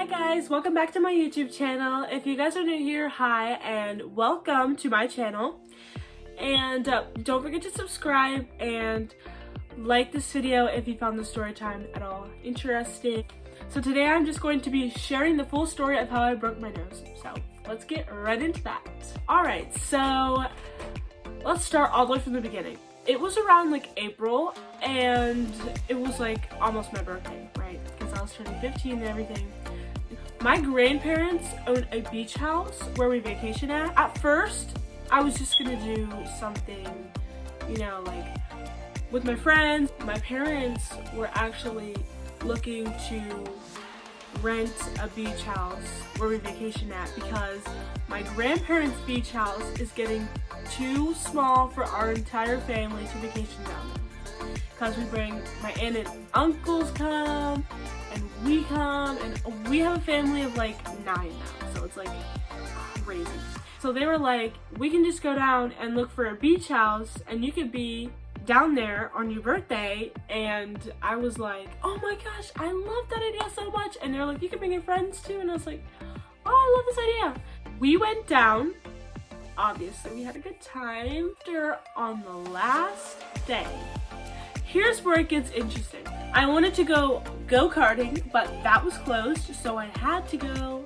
Hi guys, welcome back to my YouTube channel. If you guys are new here, hi and welcome to my channel. And don't forget to subscribe and like this video if you found the story time at all interesting. So today I'm just going to be sharing the full story of how I broke my nose. So let's get right into that. Alright, so let's start all the way from the beginning. It was around like April and it was like almost my birthday, right? Because I was turning 15 and everything. My grandparents own a beach house where we vacation at. At first, I was just gonna do something, you know, like with my friends. My parents were actually looking to rent a beach house where we vacation at because my grandparents' beach house is getting too small for our entire family to vacation down there. Because we bring my aunt and uncles come, and we come, and we have a family of like 9 now, so it's like crazy. So they were like, we can just go down and look for a beach house and you could be down there on your birthday. And I was like, oh my gosh, I love that idea so much. And they're like, you can bring your friends too. And I was like, oh, I love this idea. We went down. Obviously, we had a good time. On the last day, here's where it gets interesting. I wanted to go go-karting, but that was closed, so I had to go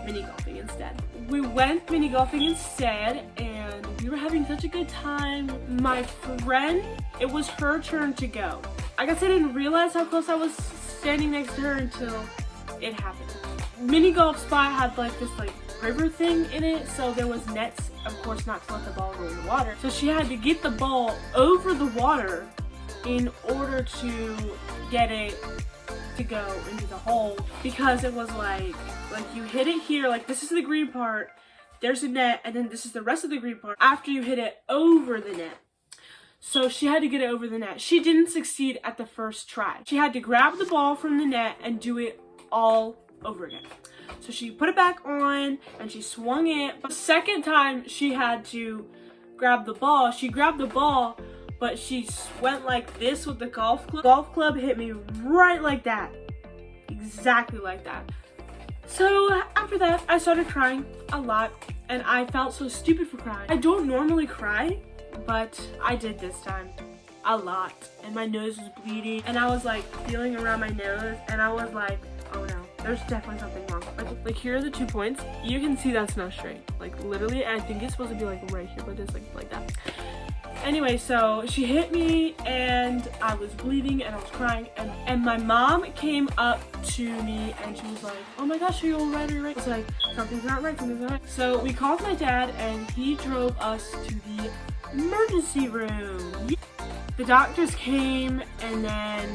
mini golfing instead. We went mini golfing instead, and we were having such a good time. My friend, it was her turn to go. I guess I didn't realize how close I was standing next to her until it happened. Mini golf spot had like this like river thing in it, so there was nets, of course, not to let the ball go in the water. So she had to get the ball over the water in order to get it to go into the hole, because it was like you hit it here, like this is the green part, there's a net, and then this is the rest of the green part after you hit it over the net. So she had to get it over the net. She didn't succeed at the first try. She had to grab the ball from the net and do it all over again. So she put it back on and she swung it. But the second time she had to grab the ball, she grabbed the ball, but she went like this with the golf club. Golf club hit me right like that. Exactly like that. So after that, I started crying a lot and I felt so stupid for crying. I don't normally cry, but I did this time a lot. And my nose was bleeding and I was like feeling around my nose and I was like, oh no, there's definitely something wrong. Like here are the 2 points. You can see that's not straight. Like literally, I think it's supposed to be like right here, but it's like that. Anyway, so she hit me and I was bleeding and I was crying and my mom came up to me and she was like, oh my gosh, are you alright? Are you right? I was like, something's not right, something's not right. So we called my dad and he drove us to the emergency room. The doctors came and then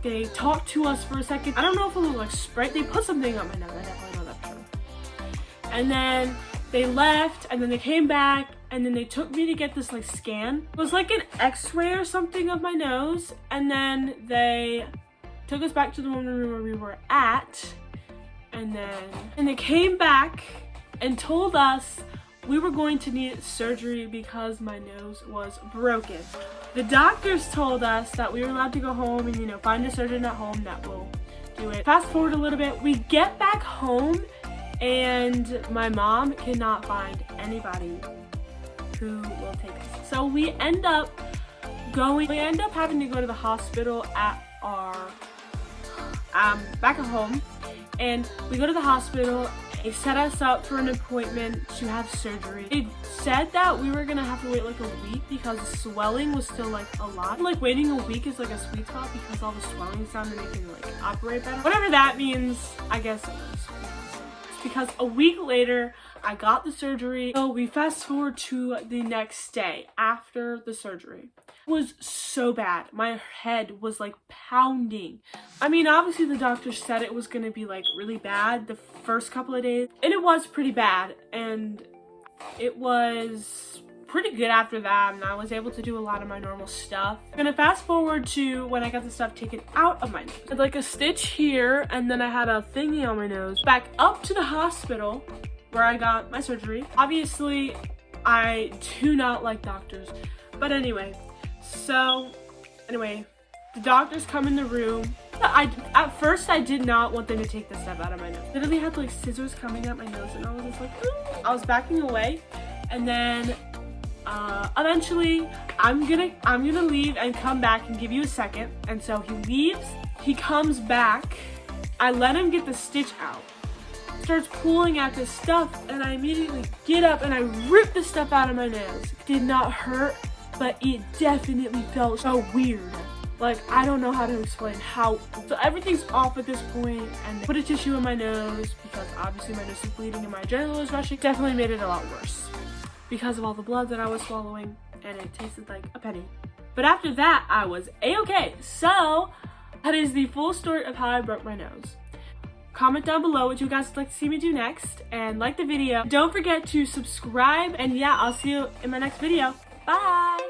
they talked to us for a second. I don't know if it was like Sprite. They put something on my nose. I definitely know that for sure. And then they left and then they came back and then they took me to get this like scan. It was like an x-ray or something of my nose. And then they took us back to the room where we were at. And they came back and told us we were going to need surgery because my nose was broken. The doctors told us that we were allowed to go home and, you know, find a surgeon at home that will do it. Fast forward a little bit, we get back home and my mom cannot find anybody who will take us. So we end up having to go to the hospital at our, back at home. And we go to the hospital. They set us up for an appointment to have surgery. They said that we were gonna have to wait like a week because the swelling was still like a lot. Like waiting a week is like a sweet spot because all the swelling's down and they can like operate better. Whatever that means, I guess it was. Because a week later, I got the surgery. So we fast forward to the next day after the surgery. It was so bad. My head was like pounding. I mean, obviously the doctor said it was gonna be like really bad the first couple of days. And it was pretty bad. And it was pretty good after that. And I was able to do a lot of my normal stuff. I'm gonna fast forward to when I got the stuff taken out of my nose. I had like a stitch here and then I had a thingy on my nose. Back up to the hospital where I got my surgery. Obviously, I do not like doctors. But anyway, the doctors come in the room At first I did not want them to take the stuff out of my nose. Literally had like scissors coming out my nose and I was just like, ooh. I was backing away, and then eventually I'm gonna leave and come back and give you a second. And so he leaves, he comes back, I let him get the stitch out, starts pulling at this stuff, and I immediately get up and I rip the stuff out of my nose. It did not hurt, but it definitely felt so weird. Like, I don't know how to explain how. So everything's off at this point, and put a tissue in my nose because obviously my nose is bleeding and my adrenaline is rushing. Definitely made it a lot worse because of all the blood that I was swallowing, and it tasted like a penny. But after that, I was a-okay. So that is the full story of how I broke my nose. Comment down below what you guys would like to see me do next, and like the video. Don't forget to subscribe, and yeah, I'll see you in my next video. Bye!